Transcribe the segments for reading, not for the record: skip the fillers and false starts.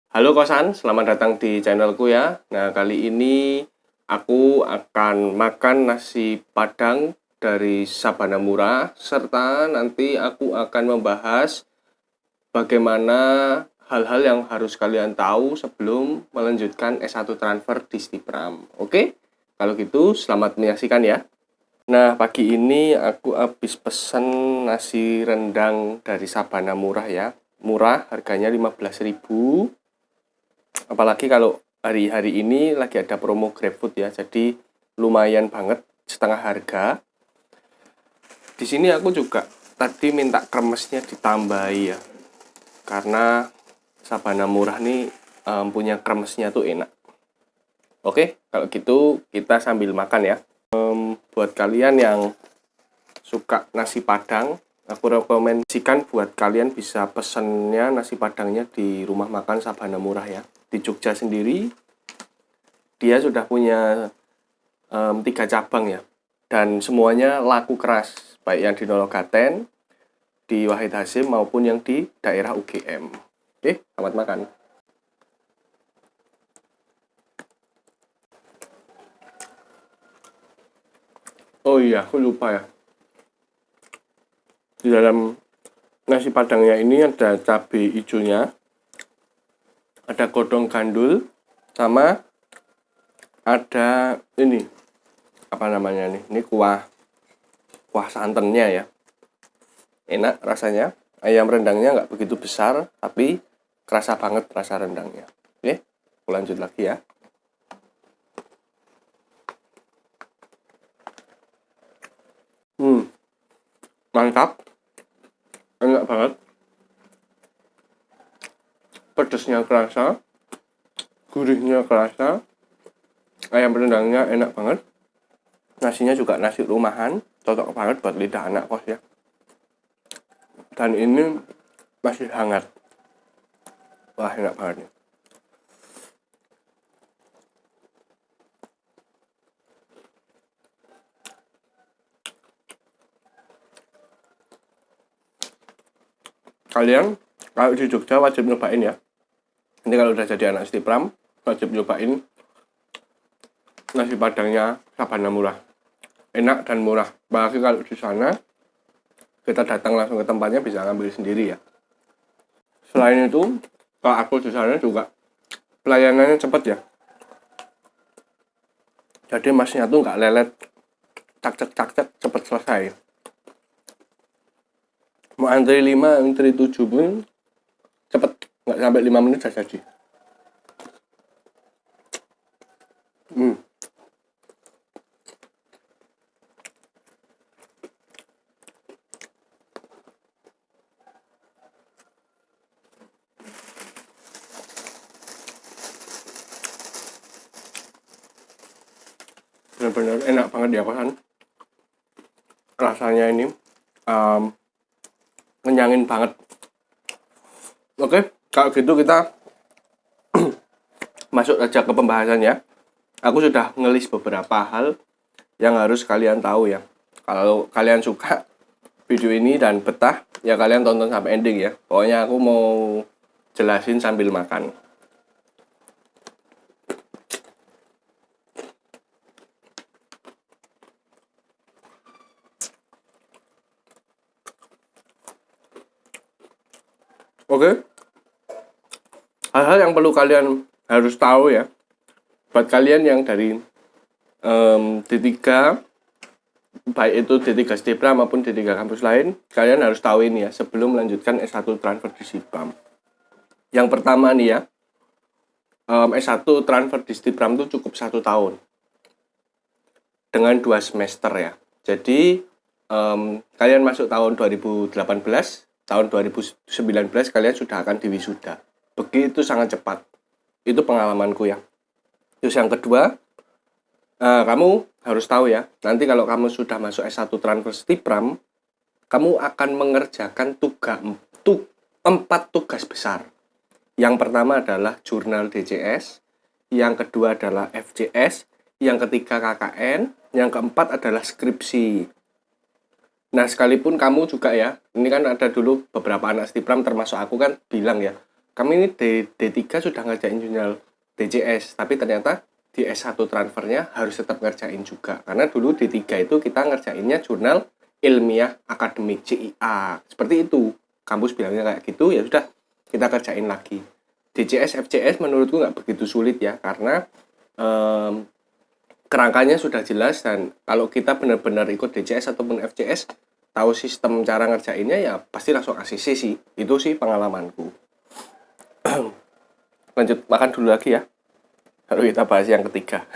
Halo kosan, selamat datang di channelku ya. Nah, kali ini aku akan makan nasi Padang dari Sabana Murah, serta nanti aku akan membahas bagaimana hal-hal yang harus kalian tahu sebelum melanjutkan S1 transfer di Stipram. Oke? Kalau gitu, selamat menyaksikan ya. Nah, pagi ini aku habis pesen nasi rendang dari Sabana Murah ya. Murah, harganya 15.000. Apalagi kalau hari-hari ini lagi ada promo GrabFood ya, jadi lumayan banget, setengah harga. Di sini aku juga tadi minta kremesnya ditambahi ya, karena Sabana Murah nih punya kremesnya tuh enak. Oke, kalau gitu kita sambil makan ya. Buat kalian yang suka nasi Padang, aku rekomendasikan buat kalian bisa pesennya nasi Padangnya di rumah makan Sabana Murah ya. Di Jogja sendiri dia sudah punya 3 cabang ya, dan semuanya laku keras, baik yang di Nologaten, di Wahid Hasim maupun yang di daerah UGM. Oke, selamat makan. Oh iya, aku lupa ya, di dalam nasi padangnya ini ada cabai hijaunya, ada godong gandul, sama ada ini apa namanya nih, ini kuah santannya ya, enak rasanya. Ayam rendangnya nggak begitu besar, tapi kerasa banget rasa rendangnya. Oke, aku lanjut lagi ya. Mantap, enak banget, pedesnya kerasa, gurihnya kerasa, ayam rendangnya enak banget, nasinya juga nasi rumahan, cocok banget buat lidah anak kos ya. Dan ini masih hangat, wah enak banget nih. Kalian kalau di Jogja wajib nyobain ya. Ini kalau udah jadi anak Stipram wajib nyobain nasi padangnya Sabana Murah. Enak dan murah. Apalagi kalau di sana kita datang langsung ke tempatnya, bisa ngambil sendiri ya. Selain itu, kalau aku di sana juga pelayanannya cepet ya. Jadi masnya tuh nggak lelet, cak cepet selesai. Mau antri 5, antri 7 pun cepet, nggak sampai 5 menit sudah jadi. Benar-benar enak banget ya kosan. Rasanya ini ngenyangin banget. Oke, kalau gitu kita masuk aja ke pembahasannya. Aku sudah ngelis beberapa hal yang harus kalian tahu ya. Kalau kalian suka video ini dan betah, ya kalian tonton sampai ending ya. Pokoknya aku mau jelasin sambil makan. Oke, hal-hal yang perlu kalian harus tahu ya, buat kalian yang dari D3, baik itu D3 Stipram maupun D3 kampus lain, kalian harus tahu ini ya sebelum melanjutkan S1 transfer di Stipram. Yang pertama nih ya, S1 transfer di Stipram itu cukup 1 tahun dengan 2 semester ya. Jadi kalian masuk tahun 2018, tahun 2019 kalian sudah akan diwisuda. Begitu sangat cepat. Itu pengalamanku ya. Terus yang kedua, kamu harus tahu ya, nanti kalau kamu sudah masuk S1 transfer Stipram, kamu akan mengerjakan 4 tugas besar. Yang pertama adalah jurnal DCS, yang kedua adalah FCS, yang ketiga KKN, yang keempat adalah skripsi. Nah, sekalipun kamu juga ya, ini kan ada dulu beberapa anak Stipram termasuk aku kan bilang ya, kami ini D3 sudah ngerjain jurnal DCS, tapi ternyata di S1 transfernya harus tetap ngerjain juga. Karena dulu D3 itu kita ngerjainnya jurnal ilmiah akademik JIA. Seperti itu. Kampus bilangnya kayak gitu, ya sudah kita kerjain lagi. DCS, FCS menurutku nggak begitu sulit ya, karena kerangkanya sudah jelas, dan kalau kita benar-benar ikut DCS ataupun FCS, tahu sistem cara ngerjainnya ya pasti langsung ACC sih. Itu sih pengalamanku. Lanjut makan dulu lagi ya. Lalu kita bahas yang ketiga.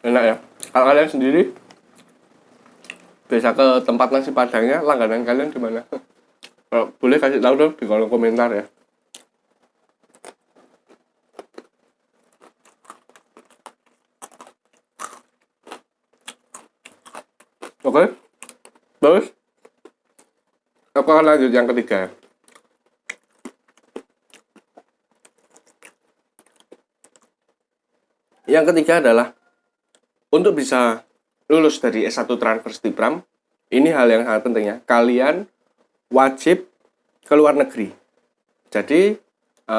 Enak ya. Kalau kalian sendiri bisa ke tempat nasi padangnya, langganan kalian di mana? Kalau boleh kasih tahu dong di kolom komentar ya. Oke. Terus aku akan lanjut yang ketiga. Yang ketiga adalah untuk bisa lulus dari S1 transfer Stipram, ini hal yang sangat penting ya. Kalian wajib ke luar negeri. Jadi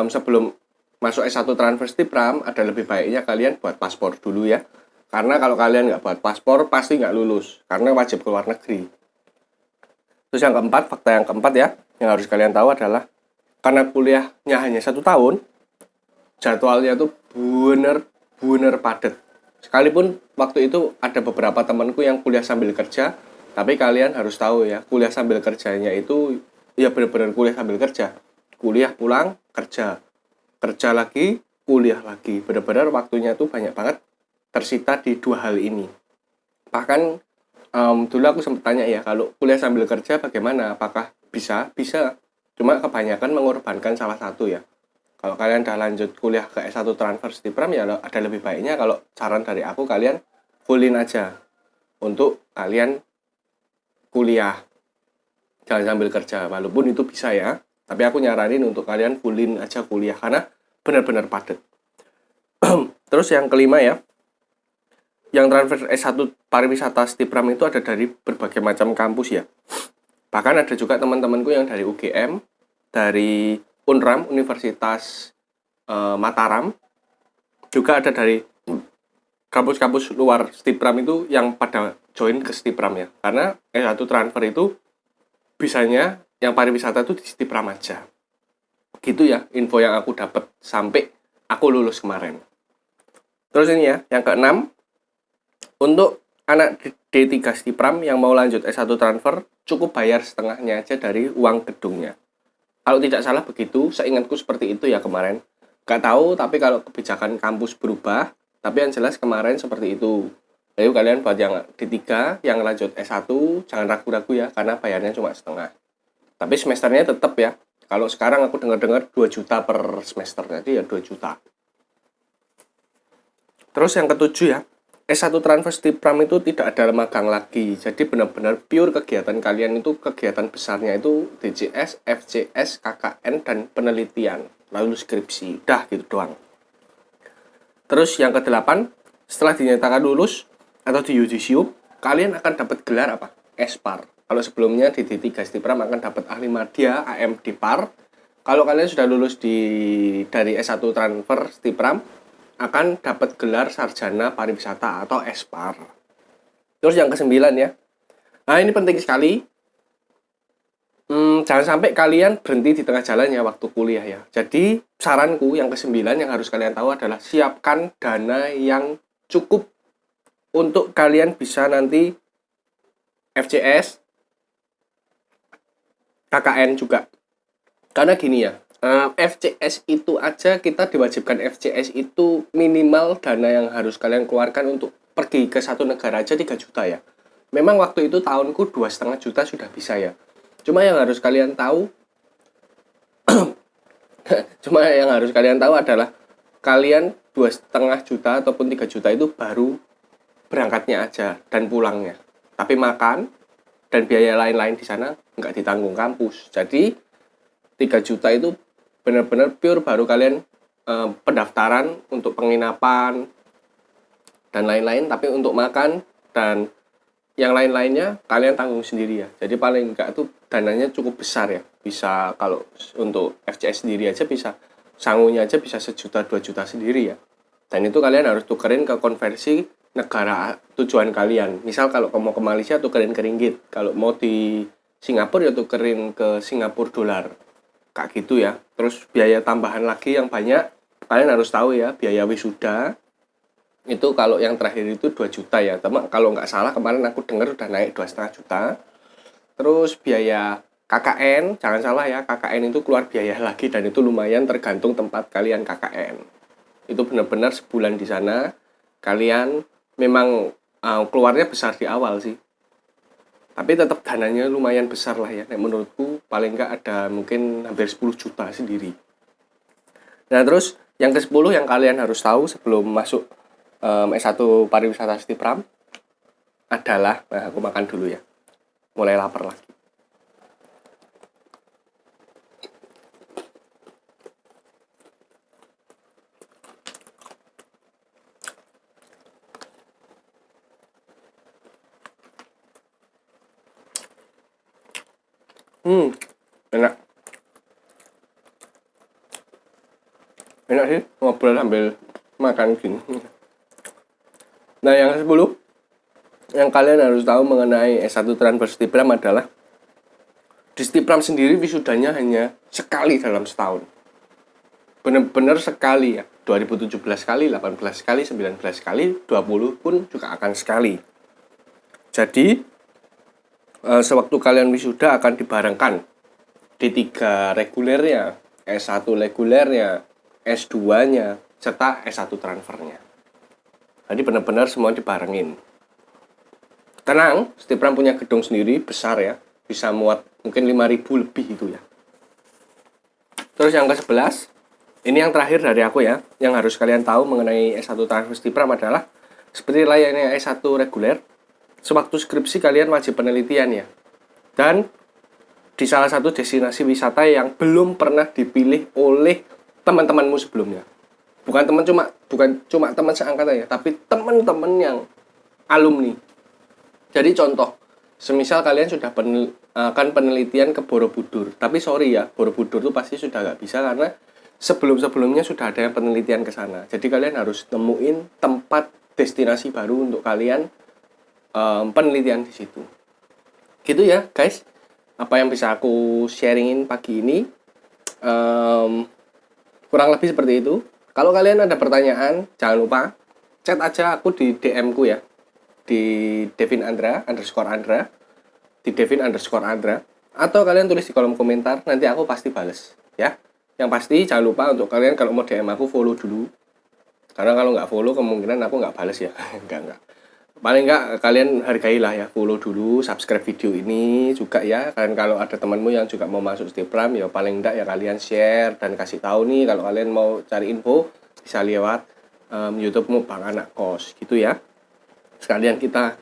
sebelum masuk S1 transfer Stipram, ada lebih baiknya kalian buat paspor dulu ya. Karena kalau kalian nggak buat paspor, pasti nggak lulus. Karena wajib ke luar negeri. Terus yang keempat, fakta yang keempat ya, yang harus kalian tahu adalah karena kuliahnya hanya 1 tahun, jadwalnya tuh bener-bener padat. Sekalipun waktu itu ada beberapa temanku yang kuliah sambil kerja, tapi kalian harus tahu ya, kuliah sambil kerjanya itu ya bener-bener kuliah sambil kerja. Kuliah pulang, kerja. Kerja lagi, kuliah lagi. Bener-bener waktunya tuh banyak banget tersita di 2 hal ini. Bahkan dulu aku sempat tanya ya, kalau kuliah sambil kerja bagaimana? Apakah bisa? Bisa. Cuma kebanyakan mengorbankan salah satu ya. Kalau kalian udah lanjut kuliah ke S1 transfer Stipram ya ada lebih baiknya, kalau saran dari aku, kalian fullin aja untuk kalian kuliah. Jangan sambil kerja, walaupun itu bisa ya. Tapi aku nyaranin untuk kalian fullin aja kuliah karena benar-benar padat. Terus yang kelima ya, yang transfer S1 pariwisata Stipram itu ada dari berbagai macam kampus ya. Bahkan ada juga teman-temanku yang dari UGM, dari UNRAM, Universitas Mataram, juga ada dari kampus-kampus luar Stipram itu yang pada join ke Stipram ya. Karena S1 transfer itu bisanya yang pariwisata itu di Stipram aja. Gitu ya info yang aku dapat sampai aku lulus kemarin. Terus ini ya, yang keenam, untuk anak D3 Stipram yang mau lanjut S1 transfer, cukup bayar setengahnya aja dari uang gedungnya. Kalau tidak salah begitu, seingatku seperti itu ya kemarin. Gak tahu, tapi kalau kebijakan kampus berubah, tapi yang jelas kemarin seperti itu. Jadi kalian buat yang D3, yang lanjut S1, jangan ragu-ragu ya, karena bayarnya cuma setengah. Tapi semesternya tetap ya. Kalau sekarang aku dengar-dengar 2 juta per semester, jadi ya 2 juta. Terus yang ketujuh ya, S1 transfer Stipram itu tidak ada magang lagi. Jadi benar-benar pure kegiatan kalian itu, kegiatan besarnya itu DCS, FCS, KKN, dan penelitian. Lalu skripsi. Udah gitu doang. Terus yang kedelapan, setelah dinyatakan lulus atau di yudisium, kalian akan dapat gelar apa? Espar. Kalau sebelumnya di D3 Stipram akan dapat ahli madya, AM Dipar. Kalau kalian sudah lulus dari S1 transfer Stipram, akan dapat gelar sarjana pariwisata atau Espar. Terus yang kesembilan ya. Nah, ini penting sekali. Jangan sampai kalian berhenti di tengah jalan ya waktu kuliah ya. Jadi saranku yang kesembilan yang harus kalian tahu adalah siapkan dana yang cukup untuk kalian bisa nanti FCS, KKN juga. Karena gini ya, FCS itu aja kita diwajibkan FCS itu minimal dana yang harus kalian keluarkan untuk pergi ke satu negara aja 3 juta ya. Memang waktu itu tahunku 2,5 juta sudah bisa ya. Cuma yang harus kalian tahu adalah kalian 2,5 juta ataupun 3 juta itu baru berangkatnya aja dan pulangnya. Tapi makan dan biaya lain-lain di sana nggak ditanggung kampus. Jadi 3 juta itu benar-benar pure baru kalian pendaftaran untuk penginapan dan lain-lain, tapi untuk makan dan yang lain-lainnya kalian tanggung sendiri ya. Jadi paling enggak tuh dananya cukup besar ya. Bisa kalau untuk FCS sendiri aja bisa, sangunya aja bisa 1 juta 2 juta sendiri ya. Dan itu kalian harus tukerin ke konversi negara tujuan kalian. Misal kalau mau ke Malaysia tukerin ke ringgit. Kalau mau di Singapura ya tukerin ke Singapura dolar. Kayak gitu ya. Terus biaya tambahan lagi yang banyak, kalian harus tahu ya, biaya wisuda itu kalau yang terakhir itu 2 juta ya. Teman, kalau nggak salah kemarin aku dengar udah naik 2,5 juta. Terus biaya KKN, jangan salah ya, KKN itu keluar biaya lagi dan itu lumayan tergantung tempat kalian KKN. Itu benar-benar sebulan di sana kalian memang keluarnya besar di awal sih. Tapi tetap dananya lumayan besar lah ya. Menurutku paling nggak ada mungkin hampir 10 juta sendiri. Nah terus yang ke-10 yang kalian harus tahu sebelum masuk S1 Pariwisata Stipram adalah, nah aku makan dulu ya, mulai lapar lagi. Enak. Enak sih ngobrol sambil makan gini. Nah yang ke-10 yang kalian harus tahu mengenai S1 Transfer Stipram adalah di Stipram sendiri wisudanya hanya sekali dalam setahun. Benar-benar sekali ya. 2017 kali, 18 kali, 19 kali, 20 pun juga akan sekali. Jadi sewaktu kalian wisuda akan dibarengkan D3 regulernya, S1 regulernya, S2-nya, serta S1 transfernya. Jadi benar-benar semua dibarengin. Tenang, Stipram punya gedung sendiri, besar ya. Bisa muat mungkin 5.000 lebih itu ya. Terus yang ke-11, ini yang terakhir dari aku ya. Yang harus kalian tahu mengenai S1 transfer Stipram adalah seperti layaknya S1 reguler, sewaktu skripsi kalian wajib penelitian ya. Dan di salah satu destinasi wisata yang belum pernah dipilih oleh teman-temanmu sebelumnya. Bukan cuma teman seangkatan ya, tapi teman-teman yang alumni. Jadi contoh, semisal kalian sudah akan penelitian ke Borobudur, tapi sorry ya, Borobudur itu pasti sudah nggak bisa karena sebelum-sebelumnya sudah ada yang penelitian ke sana. Jadi kalian harus nemuin tempat destinasi baru untuk kalian penelitian di situ. Gitu ya guys, apa yang bisa aku sharingin pagi ini. Kurang lebih seperti itu. Kalau kalian ada pertanyaan, jangan lupa chat aja aku di DM ku ya, di Devin Andra _Andra, di Devin _Andra, atau kalian tulis di kolom komentar, nanti aku pasti bales ya. Yang pasti jangan lupa untuk kalian kalau mau DM aku follow dulu, karena kalau nggak follow kemungkinan aku nggak bales ya. enggak. Paling nggak kalian hargailah ya, follow dulu, subscribe video ini juga ya. Dan kalau ada temanmu yang juga mau masuk Stipram ya paling enggak ya kalian share dan kasih tahu nih kalau kalian mau cari info bisa lewat YouTube-mu Bang Anak Kos gitu ya. Sekalian kita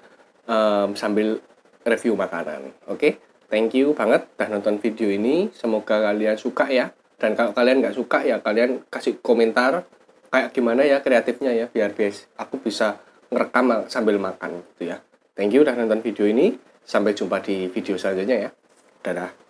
sambil review makanan. Oke? Thank you banget udah nonton video ini. Semoga kalian suka ya. Dan kalau kalian nggak suka ya kalian kasih komentar kayak gimana ya kreatifnya ya, biar aku bisa ngerekam sambil makan gitu ya. Thank you udah nonton video ini. Sampai jumpa di video selanjutnya ya. Dadah.